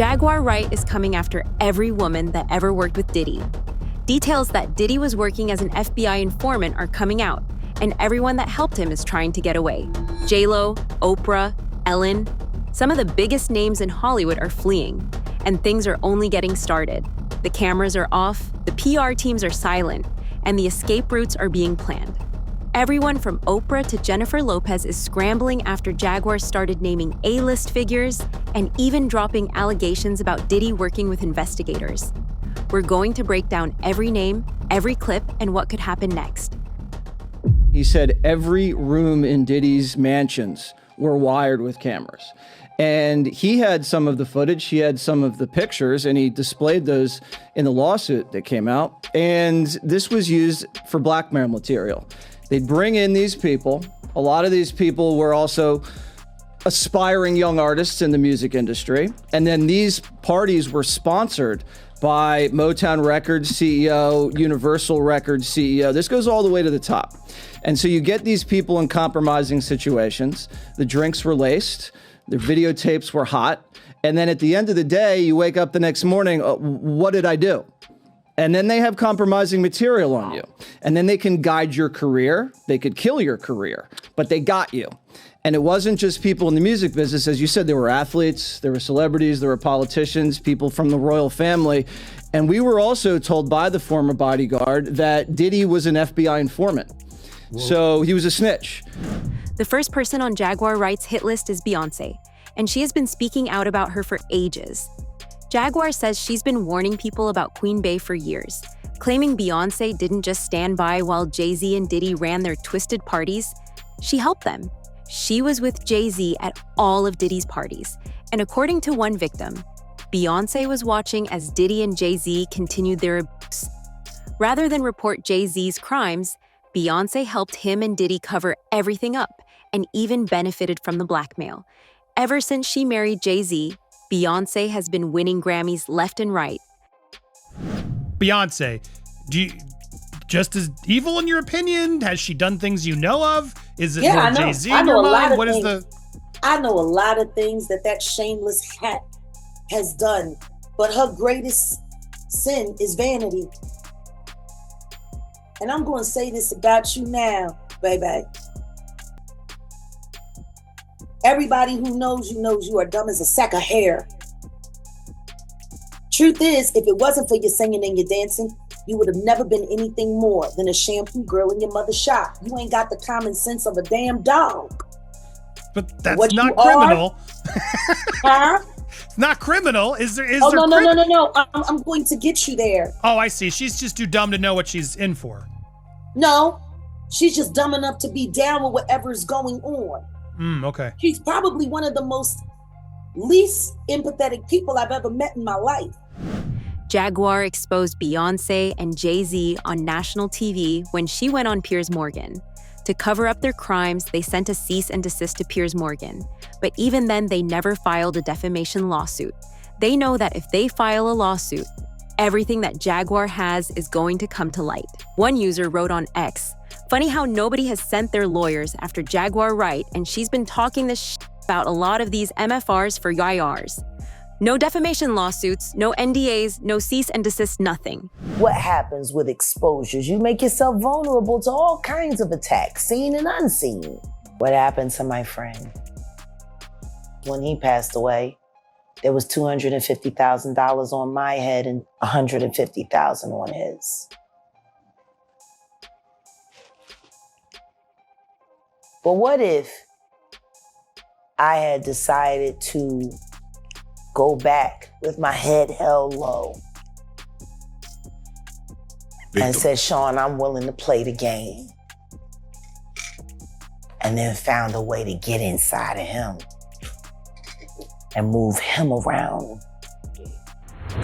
Jaguar Wright is coming after every woman that ever worked with Diddy. Details that Diddy was working as an FBI informant are coming out, and everyone that helped him is trying to get away. J-Lo, Oprah, Ellen, some of the biggest names in Hollywood are fleeing, and things are only getting started. The cameras are off, the PR teams are silent, and the escape routes are being planned. Everyone from Oprah to Jennifer Lopez is scrambling after Jaguar started naming A-list figures and even dropping allegations about Diddy working with investigators. We're going to break down every name, every clip, and what could happen next. He said every room in Diddy's mansions were wired with cameras. And he had some of the footage, he had some of the pictures, and he displayed those in the lawsuit that came out. And this was used for blackmail material. They'd bring in these people. A lot of these people were also aspiring young artists in the music industry. And then these parties were sponsored by Motown Records CEO, Universal Records CEO. This goes all the way to the top. And so you get these people in compromising situations. The drinks were laced, their videotapes were hot. And then at the end of the day, you wake up the next morning, what did I do? And then they have compromising material on you. And then they can guide your career. They could kill your career, but they got you. And it wasn't just people in the music business. As you said, there were athletes, there were celebrities, there were politicians, people from the royal family. And we were also told by the former bodyguard that Diddy was an FBI informant. Whoa. So he was a snitch. The first person on Jaguar Wright's hit list is Beyonce, and she has been speaking out about her for ages. Jaguar says she's been warning people about Queen Bey for years, claiming Beyonce didn't just stand by while Jay-Z and Diddy ran their twisted parties. She helped them. She was with Jay-Z at all of Diddy's parties. And according to one victim, Beyonce was watching as Diddy and Jay-Z continued their abuse. Rather than report Jay-Z's crimes, Beyonce helped him and Diddy cover everything up and even benefited from the blackmail. Ever since she married Jay-Z, Beyonce has been winning Grammys left and right. Beyonce, just as evil in your opinion? Has she done things you know of? Is it more Jay-Z in your mind? What is the... I know a lot of things that shameless hat has done, but her greatest sin is vanity. And I'm going to say this about you now, baby. Everybody who knows you are dumb as a sack of hair. Truth is, if it wasn't for your singing and your dancing, you would have never been anything more than a shampoo girl in your mother's shop. You ain't got the common sense of a damn dog. But that's not criminal. Huh? It's not criminal. Is there? No. I'm going to get you there. Oh, I see. She's just too dumb to know what she's in for. No, she's just dumb enough to be down with whatever's going on. Okay. She's probably one of the most least empathetic people I've ever met in my life. Jaguar exposed Beyonce and Jay-Z on national TV when she went on Piers Morgan. To cover up their crimes, they sent a cease and desist to Piers Morgan. But even then, they never filed a defamation lawsuit. They know that if they file a lawsuit, everything that Jaguar has is going to come to light. One user wrote on X, "Funny how nobody has sent their lawyers after Jaguar Wright, and she's been talking this about a lot of these MFRs for YRs. No defamation lawsuits, no NDAs, no cease and desist, nothing." What happens with exposures? You make yourself vulnerable to all kinds of attacks, seen and unseen. What happened to my friend? When he passed away, there was $250,000 on my head and $150,000 on his. But what if I had decided to go back with my head held low and said, Sean, I'm willing to play the game, and then found a way to get inside of him and move him around?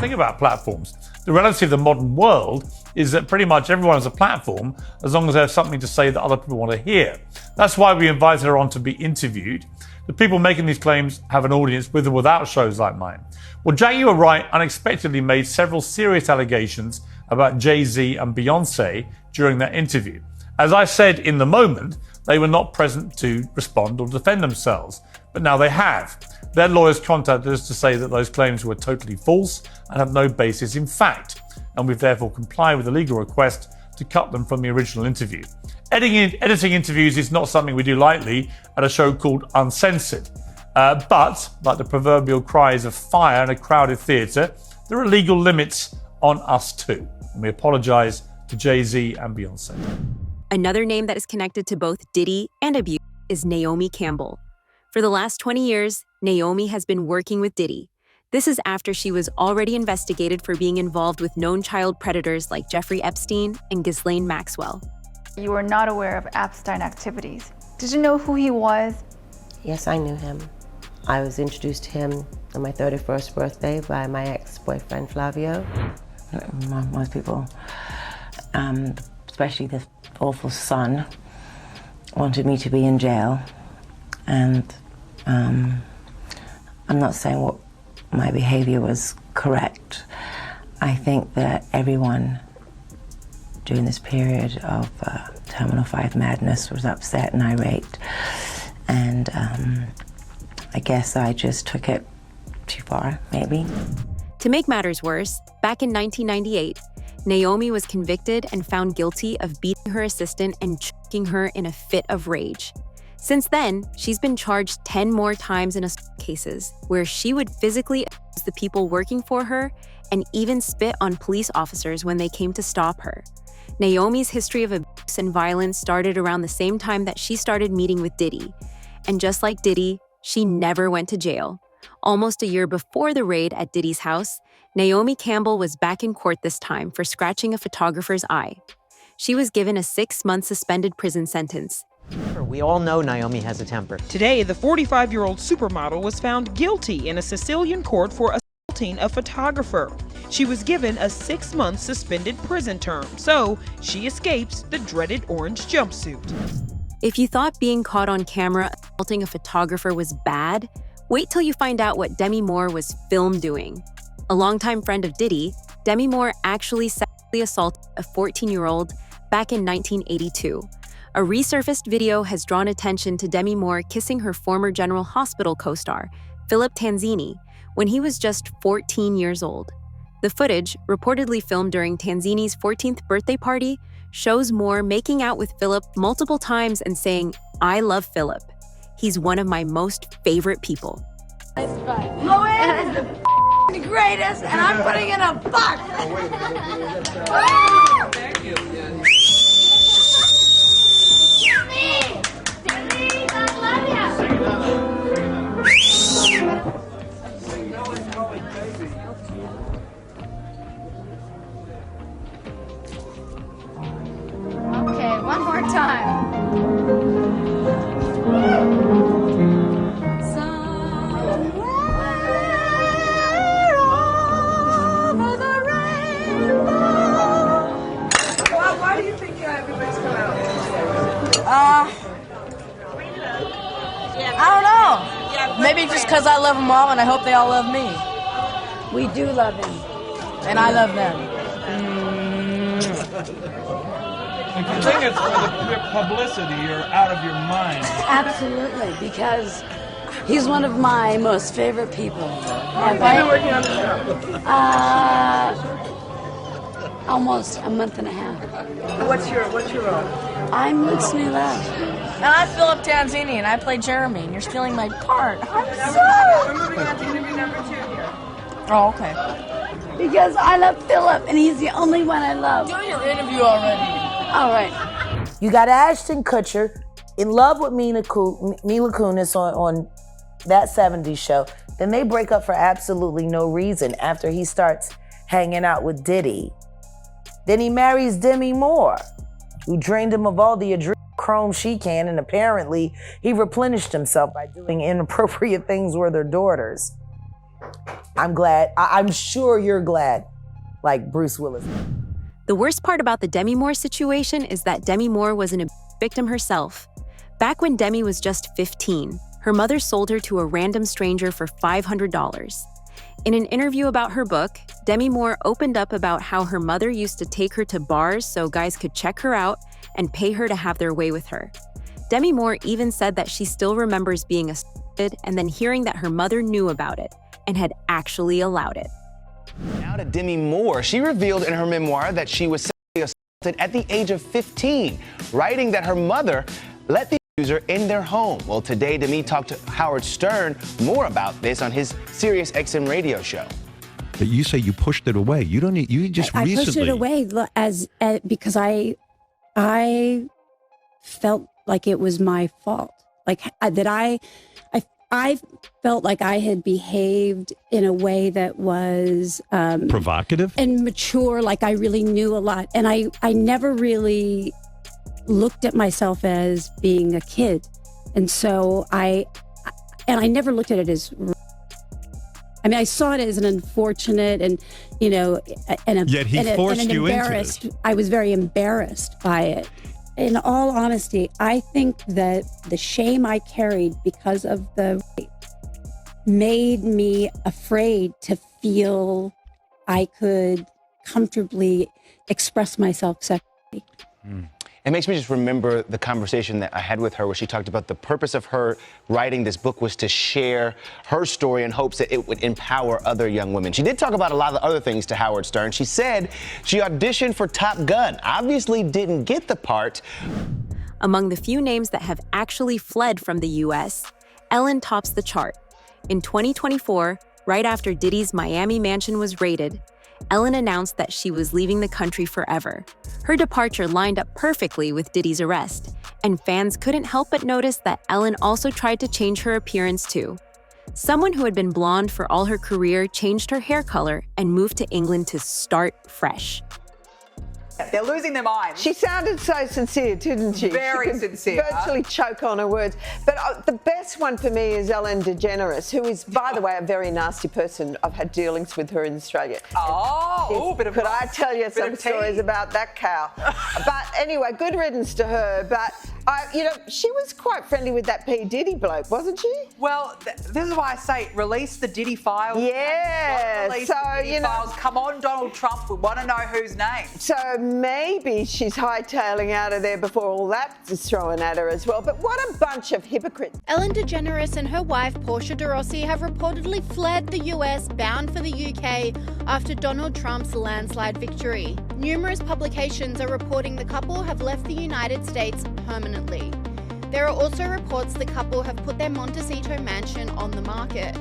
Think about platforms. The reality of the modern world is that pretty much everyone has a platform as long as there's something to say that other people want to hear. That's why we invited her on to be interviewed. The people making these claims have an audience with or without shows like mine. Well, Jaguar Wright unexpectedly made several serious allegations about Jay-Z and Beyonce during that interview. As I said in the moment, they were not present to respond or defend themselves. but now they have. Their lawyers contacted us to say that those claims were totally false and have no basis in fact, and we've therefore complied with the legal request to cut them from the original interview. Editing interviews is not something we do lightly at a show called Uncensored. But, like the proverbial cries of fire in a crowded theatre, there are legal limits on us too. And we apologise to Jay-Z and Beyonce. Another name that is connected to both Diddy and abuse is Naomi Campbell. For the last 20 years, Naomi has been working with Diddy. This is after she was already investigated for being involved with known child predators like Jeffrey Epstein and Ghislaine Maxwell. You were not aware of Epstein activities. Did you know who he was? Yes, I knew him. I was introduced to him on my 31st birthday by my ex-boyfriend, Flavio. Most people, especially this awful son, wanted me to be in jail. And I'm not saying what my behavior was correct. I think that everyone during this period of Terminal 5 madness was upset and irate. And I guess I just took it too far, maybe. To make matters worse, back in 1998, Naomi was convicted and found guilty of beating her assistant and choking her in a fit of rage. Since then, she's been charged 10 more times in assault cases, where she would physically abuse the people working for her and even spit on police officers when they came to stop her. Naomi's history of abuse and violence started around the same time that she started meeting with Diddy. And just like Diddy, she never went to jail. Almost a year before the raid at Diddy's house, Naomi Campbell was back in court this time for scratching a photographer's eye. She was given a 6-month suspended prison sentence. We all know Naomi has a temper. Today, the 45-year-old supermodel was found guilty in a Sicilian court for assaulting a photographer. She was given a 6-month suspended prison term, so she escapes the dreaded orange jumpsuit. If you thought being caught on camera assaulting a photographer was bad, wait till you find out what Demi Moore was filmed doing. A longtime friend of Diddy, Demi Moore actually sexually assaulted a 14-year-old back in 1982. A resurfaced video has drawn attention to Demi Moore kissing her former General Hospital co-star, Philip Tanzini, when he was just 14 years old. The footage, reportedly filmed during Tanzini's 14th birthday party, shows Moore making out with Philip multiple times and saying, "I love Philip. He's one of my most favorite people." Lois is the greatest, and I'm putting in a buck. Thank you. Jimmy, I love you. Okay, one more time. I don't know. Maybe just because I love them all and I hope they all love me. We do love him. And I love them. If you think it's for the pure publicity, you're out of your mind. Absolutely, because he's one of my most favorite people. Have you been working on the show? Almost a month and a half. What's your role? I'm Luke's new love. And I'm Philip Tanzini, and I play Jeremy, and you're stealing my part. I'm sorry. We're moving on to interview number 2 here. Oh, okay. Because I love Philip, and he's the only one I love. Do your interview already. All right. You got Ashton Kutcher in love with Mila Kunis on that 70s show. Then they break up for absolutely no reason after he starts hanging out with Diddy. Then he marries Demi Moore, who drained him of all the adrenochrome she can, and apparently he replenished himself by doing inappropriate things with their daughters. I'm glad. I'm sure you're glad, like Bruce Willis. The worst part about the Demi Moore situation is that Demi Moore was an victim herself. Back when Demi was just 15, her mother sold her to a random stranger for $500. In an interview about her book, Demi Moore opened up about how her mother used to take her to bars so guys could check her out and pay her to have their way with her. Demi Moore even said that she still remembers being and then hearing that her mother knew about it and had actually allowed it. Now to Demi Moore. She revealed in her memoir that she was sexually assaulted at the age of 15, writing that her mother let the abuser in their home. Well, today, Demi talked to Howard Stern more about this on his Sirius XM radio show. But you say you pushed it away. You don't need, you just I recently. pushed it away because I felt like it was my fault. Like I felt like I had behaved in a way that was provocative and mature, like I really knew a lot. And I never really looked at myself as being a kid. And so I never looked at it as, I mean, I saw it as an unfortunate and, you know, Yet he forced you into this. I was very embarrassed by it. In all honesty, I think that the shame I carried because of the rape made me afraid to feel I could comfortably express myself sexually. It makes me just remember the conversation that I had with her where she talked about the purpose of her writing this book was to share her story in hopes that it would empower other young women. She did talk about a lot of other things to Howard Stern. She said she auditioned for Top Gun, obviously didn't get the part. Among the few names that have actually fled from the U.S., Ellen tops the chart. In 2024, right after Diddy's Miami mansion was raided, Ellen announced that she was leaving the country forever. Her departure lined up perfectly with Diddy's arrest, and fans couldn't help but notice that Ellen also tried to change her appearance too. Someone who had been blonde for all her career changed her hair color and moved to England to start fresh. They're losing their minds. She sounded so sincere, didn't she? Very she could sincere. Virtually choke on her words. But the best one for me is Ellen DeGeneres, who is, by the way, a very nasty person. I've had dealings with her in Australia. Could I tell you some stories about that cow? But anyway, good riddance to her. But you know, she was quite friendly with that P. Diddy bloke, wasn't she? Well, this is why I say release the Diddy files. Yeah. Release so the Diddy files. Come on, Donald Trump. We want to know whose name. So maybe she's hightailing out of there before all that is thrown at her as well. But what a bunch of hypocrites. Ellen DeGeneres and her wife, Portia de Rossi, have reportedly fled the US, bound for the UK, after Donald Trump's landslide victory. Numerous publications are reporting the couple have left the United States permanently. There are also reports the couple have put their Montecito mansion on the market.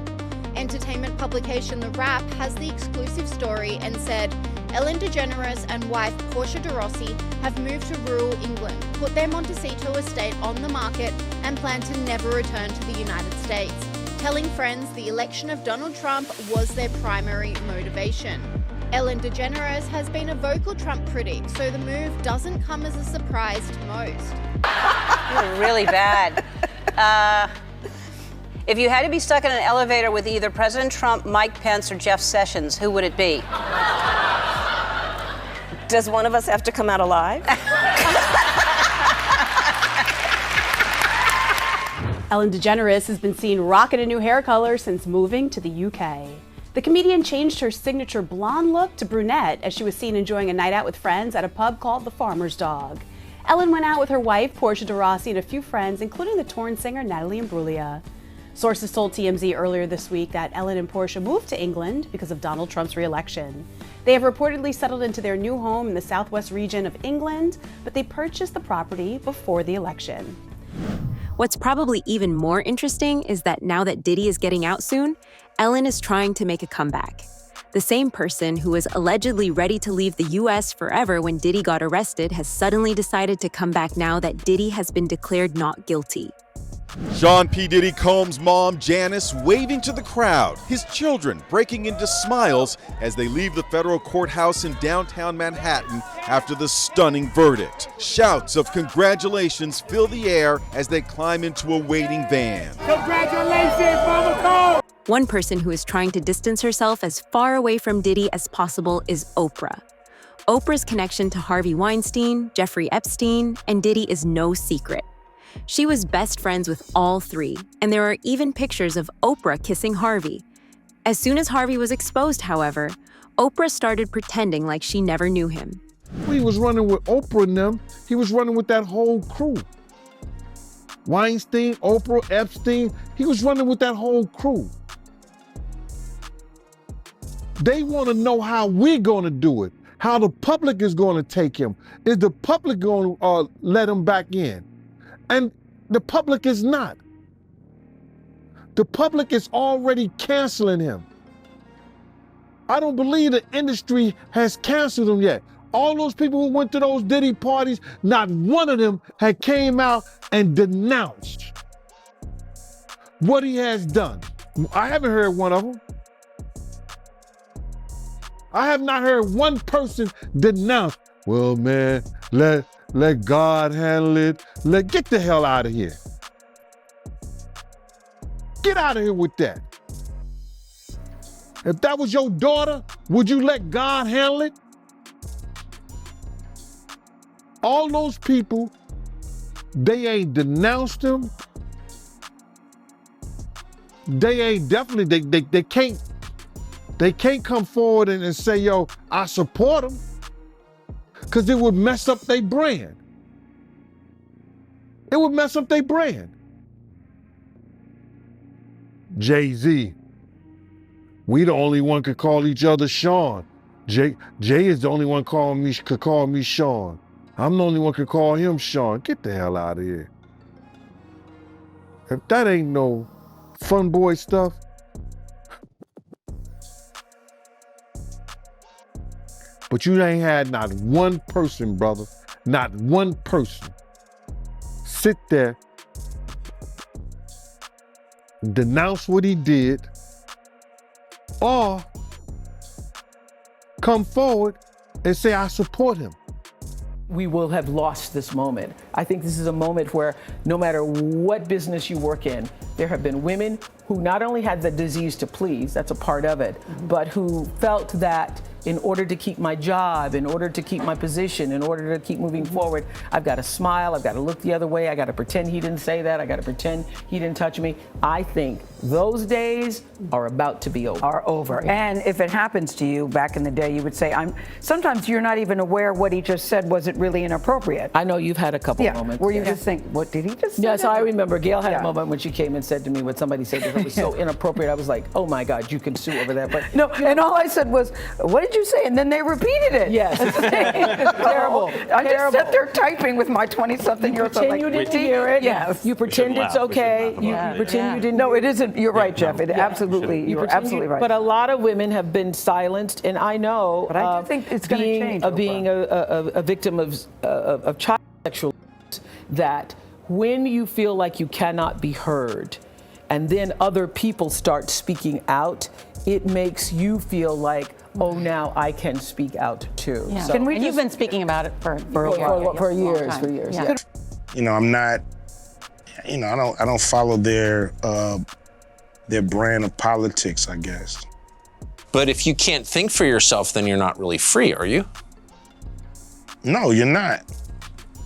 Entertainment publication The Wrap has the exclusive story and said, Ellen DeGeneres and wife Portia de Rossi have moved to rural England, put their Montecito estate on the market, and plan to never return to the United States, telling friends the election of Donald Trump was their primary motivation. Ellen DeGeneres has been a vocal Trump critic, so the move doesn't come as a surprise to most. Really bad. If you had to be stuck in an elevator with either President Trump, Mike Pence, or Jeff Sessions, who would it be? Does one of us have to come out alive? Ellen DeGeneres has been seen rocking a new hair color since moving to the UK. The comedian changed her signature blonde look to brunette as she was seen enjoying a night out with friends at a pub called The Farmer's Dog. Ellen went out with her wife, Portia de Rossi, and a few friends, including the Torn singer Natalie Imbruglia. Sources told TMZ earlier this week that Ellen and Portia moved to England because of Donald Trump's re-election. They have reportedly settled into their new home in the southwest region of England, but they purchased the property before the election. What's probably even more interesting is that now that Diddy is getting out soon, Ellen is trying to make a comeback. The same person who was allegedly ready to leave the US forever when Diddy got arrested has suddenly decided to come back now that Diddy has been declared not guilty. Sean P. Diddy Combs' mom, Janice, waving to the crowd, his children breaking into smiles as they leave the federal courthouse in downtown Manhattan after the stunning verdict. Shouts of congratulations fill the air as they climb into a waiting van. Congratulations, Mama Cole! One person who is trying to distance herself as far away from Diddy as possible is Oprah. Oprah's connection to Harvey Weinstein, Jeffrey Epstein, and Diddy is no secret. She was best friends with all three, and there are even pictures of Oprah kissing Harvey. As soon as Harvey was exposed, however, Oprah started pretending like she never knew him. When he was running with Oprah and them, he was running with that whole crew. Weinstein, Oprah, Epstein. He was running with that whole crew. They want to know how we're going to do it, how the public is going to take him. Is the public going to let him back in? And the public is not. The public is already canceling him. I don't believe the industry has canceled him yet. All those people who went to those Diddy parties, not one of them had came out and denounced what he has done. I haven't heard one of them. I have not heard one person denounce, well, man, let God handle it. Get the hell out of here. Get out of here with that. If that was your daughter, would you let God handle it? All those people, they ain't denounced him. They ain't definitely, they can't come forward and say, yo, I support him. Because it would mess up their brand. It would mess up their brand. Jay-Z. We the only one could call each other Sean. Jay is the only one could call me Sean. I'm the only one could call him Sean. Get the hell out of here. If that ain't no fun boy stuff. But you ain't had not one person, brother, not one person sit there, denounce what he did, or come forward and say, I support him. We will have lost this moment. I think this is a moment where no matter what business you work in, there have been women who not only had the disease to please, that's a part of it, but who felt that in order to keep my job, in order to keep my position, in order to keep moving forward, I've got to smile, I've got to look the other way, I got to pretend he didn't say that, I got to pretend he didn't touch me. I think those days are about to be over. Are over. And if it happens to you, back in the day, you would say, sometimes you're not even aware what he just said wasn't really inappropriate. I know you've had a couple moments. Where you just think, what did he just say? Yes, I remember Gail had a moment when she came and said to me what somebody said that was so inappropriate. I was like, oh my God, you can sue over that. But no, and all I said was, what did you say? And then they repeated it. Yes. It's terrible. I just sat there typing with my 20-something-year-old. You pretend you didn't hear it. Yes. You pretend it's okay. You pretend you didn't. No, it isn't. You're right, Jeff. Absolutely, you're absolutely right. But a lot of women have been silenced, and I know. But I do think it's going to change. Being a victim of child sexual abuse, that when you feel like you cannot be heard, and then other people start speaking out, it makes you feel like, oh, now I can speak out too. Yeah. So, and you've been speaking about it for years. Yeah. You know, I'm not. You know, I don't follow their brand of politics, I guess. But if you can't think for yourself, then you're not really free, are you? No, you're not.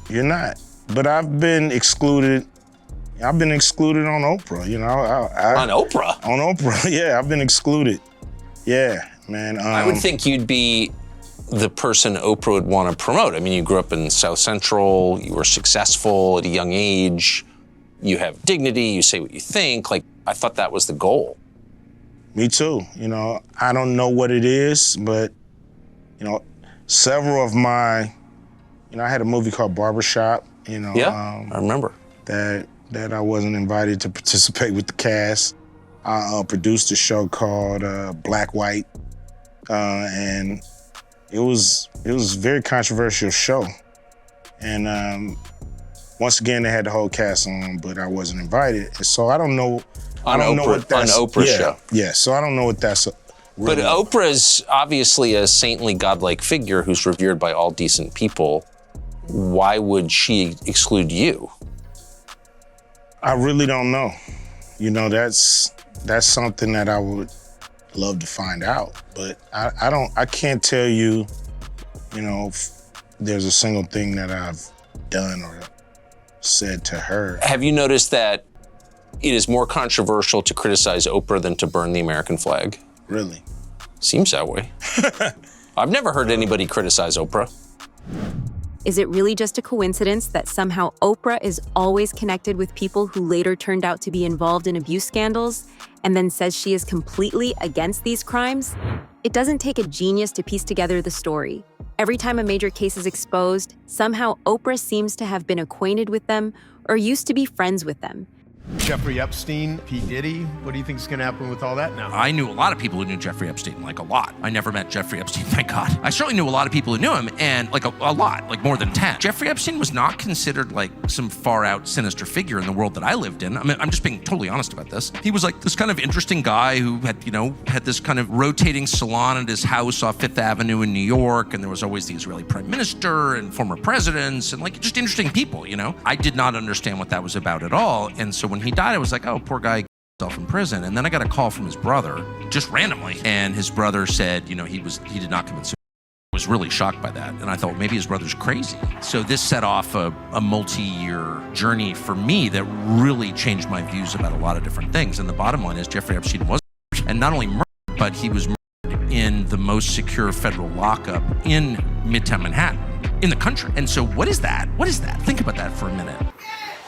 You're not. But I've been excluded. I've been excluded on Oprah. You know, on Oprah. On Oprah, yeah, I've been excluded. Yeah, man. I would think you'd be the person Oprah would want to promote. I mean, you grew up in South Central. You were successful at a young age. You have dignity. You say what you think. Like, I thought that was the goal. Me too. You know, I don't know what it is, but you know, several of my, you know, I had a movie called Barbershop. You know, yeah, I remember that I wasn't invited to participate with the cast. I produced a show called Black White, and it was a very controversial show. And once again, they had the whole cast on, but I wasn't invited. And so I don't know. On Oprah's show. Yeah, so I don't know what that's. But Oprah's obviously a saintly, godlike figure who's revered by all decent people. Why would she exclude you? I really don't know. You know, that's something that I would love to find out. But I can't tell you, you know, if there's a single thing that I've done or said to her. Have you noticed that it is more controversial to criticize Oprah than to burn the American flag? Really? Seems that way. I've never heard anybody criticize Oprah. Is it really just a coincidence that somehow Oprah is always connected with people who later turned out to be involved in abuse scandals and then says she is completely against these crimes? It doesn't take a genius to piece together the story. Every time a major case is exposed, somehow Oprah seems to have been acquainted with them or used to be friends with them. Jeffrey Epstein, P. Diddy, what do you think is going to happen with all that now? I knew a lot of people who knew Jeffrey Epstein, like a lot. I never met Jeffrey Epstein, thank God. I certainly knew a lot of people who knew him, and like a lot, like more than 10. Jeffrey Epstein was not considered like some far out sinister figure in the world that I lived in. I mean, I'm just being totally honest about this. He was like this kind of interesting guy who had, had this kind of rotating salon at his house off Fifth Avenue in New York, and there was always the Israeli prime minister and former presidents and like just interesting people, I did not understand what that was about at all, and so when he died, I was like, oh, poor guy himself in prison. And then I got a call from his brother, just randomly, and his brother said, he did not commit suicide. I was really shocked by that, and I thought maybe his brother's crazy. So this set off a multi-year journey for me that really changed my views about a lot of different things. And the bottom line is Jeffrey Epstein was murdered, and not only murdered, but he was murdered in the most secure federal lockup in Midtown Manhattan in the country. And so what is that? What is that? Think about that for a minute.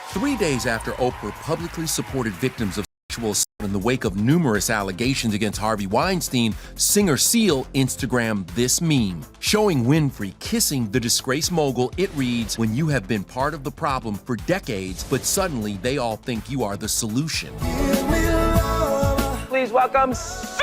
3 days after Oprah publicly supported victims of sexual assault in the wake of numerous allegations against Harvey Weinstein, singer Seal Instagrammed this meme. Showing Winfrey kissing the disgraced mogul, it reads, "When you have been part of the problem for decades, but suddenly they all think you are the solution." Please welcome Seal!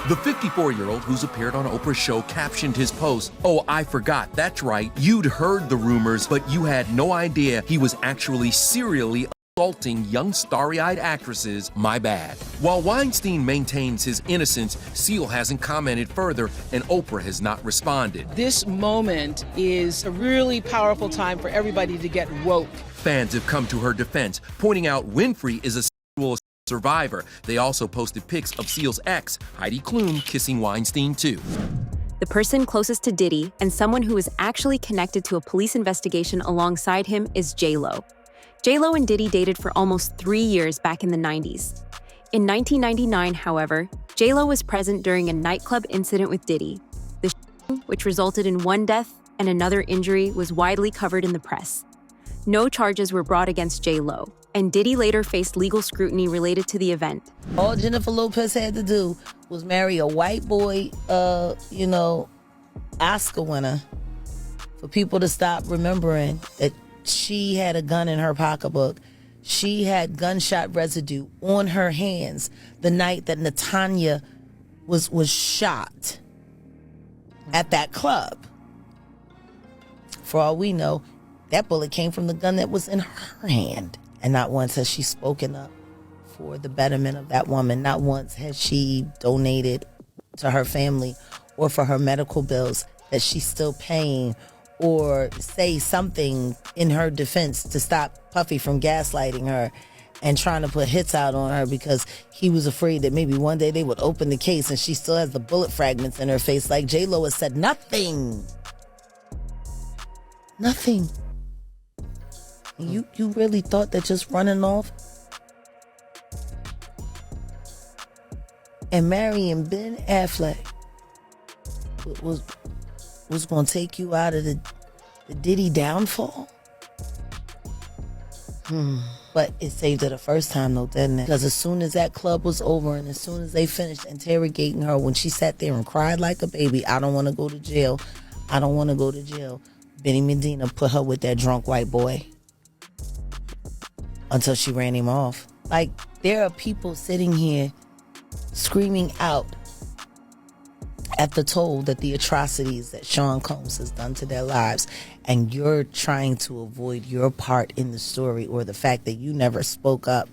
The 54-year-old who's appeared on Oprah's show captioned his post, "Oh, I forgot, that's right, you'd heard the rumors, but you had no idea he was actually serially assaulting young starry-eyed actresses, my bad." While Weinstein maintains his innocence, Seal hasn't commented further, and Oprah has not responded. This moment is a really powerful time for everybody to get woke. Fans have come to her defense, pointing out Winfrey is a sexual survivor. They also posted pics of Seal's ex, Heidi Klum, kissing Weinstein too. The person closest to Diddy and someone who is actually connected to a police investigation alongside him is J-Lo. J-Lo and Diddy dated for almost 3 years back in the 90s. In 1999, however, J-Lo was present during a nightclub incident with Diddy. The which resulted in one death and another injury was widely covered in the press. No charges were brought against J-Lo, and Diddy later faced legal scrutiny related to the event. All Jennifer Lopez had to do was marry a white boy, Oscar winner, for people to stop remembering that she had a gun in her pocketbook. She had gunshot residue on her hands the night that Natanya was shot at that club. For all we know, that bullet came from the gun that was in her hand. And not once has she spoken up for the betterment of that woman. Not once has she donated to her family or for her medical bills that she's still paying, or say something in her defense to stop Puffy from gaslighting her and trying to put hits out on her because he was afraid that maybe one day they would open the case and she still has the bullet fragments in her face. Like J-Lo has said nothing. Nothing. You really thought that just running off and marrying Ben Affleck was going to take you out of the Diddy downfall? But it saved her the first time though, didn't it? Because as soon as that club was over and as soon as they finished interrogating her, when she sat there and cried like a baby, "I don't want to go to jail. I don't want to go to jail," Benny Medina put her with that drunk white boy until she ran him off. Like, there are people sitting here screaming out at the toll that the atrocities that Sean Combs has done to their lives, and you're trying to avoid your part in the story or the fact that you never spoke up.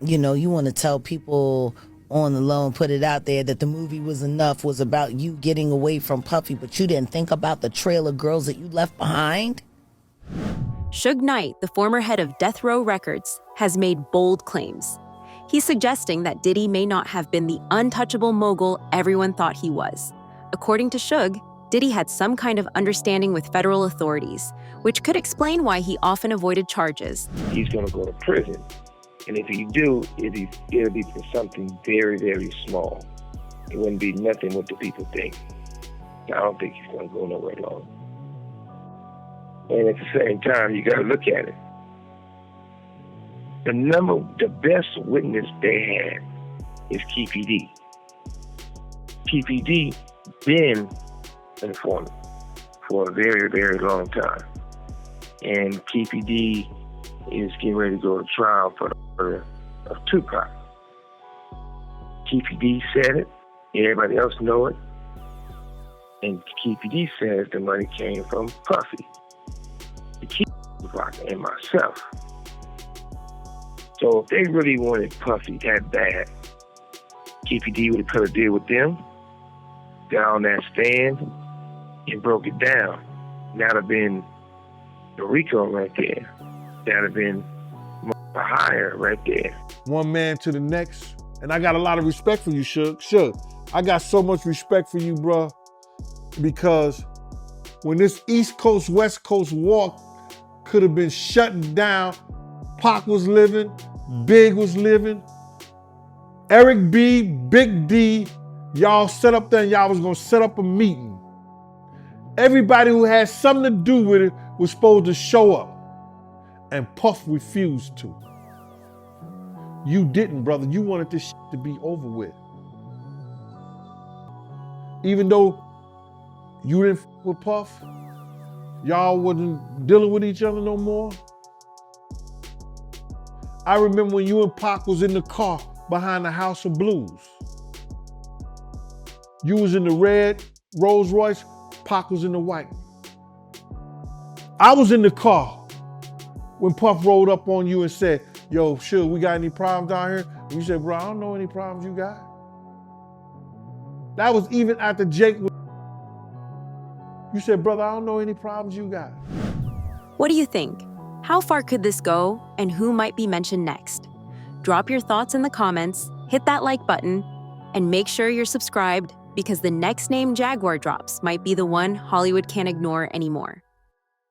You want to tell people on the low and put it out there that the movie Was Enough was about you getting away from Puffy, but you didn't think about the trail of girls that you left behind. Suge Knight, the former head of Death Row Records, has made bold claims. He's suggesting that Diddy may not have been the untouchable mogul everyone thought he was. According to Suge, Diddy had some kind of understanding with federal authorities, which could explain why he often avoided charges. He's going to go to prison. And if he do, it'll be for something very, very small. It wouldn't be nothing what the people think. I don't think he's going to go nowhere long. And at the same time, you got to look at it. The best witness they had is KPD. KPD been an informant for a very, very long time. And KPD is getting ready to go to trial for the murder of Tupac. KPD said it, everybody else know it, and KPD says the money came from Puffy, the key Tupac, and myself. So if they really wanted Puffy that bad, KPD would have cut a deal with them, got on that stand, and broke it down. That'd have been the RICO right there. That'd have been higher right there. One man to the next. And I got a lot of respect for you, Suge. Suge, I got so much respect for you, bro, because when this East Coast, West Coast walk could have been shutting down, Pac was living, Big was living, Eric B, Big D, y'all set up there and y'all was gonna set up a meeting. Everybody who had something to do with it was supposed to show up. And Puff refused to. You didn't, brother. You wanted this shit to be over with. Even though you didn't f with Puff, y'all wasn't dealing with each other no more. I remember when you and Pac was in the car behind the House of Blues. You was in the red Rolls Royce, Pac was in the white. I was in the car when Puff rolled up on you and said, yo, Suge, we got any problems down here? And you said, bro, I don't know any problems you got. That was even after Jake was. You said, brother, I don't know any problems you got. What do you think? How far could this go, and who might be mentioned next? Drop your thoughts in the comments, hit that like button, and make sure you're subscribed, because the next name Jaguar drops might be the one Hollywood can't ignore anymore.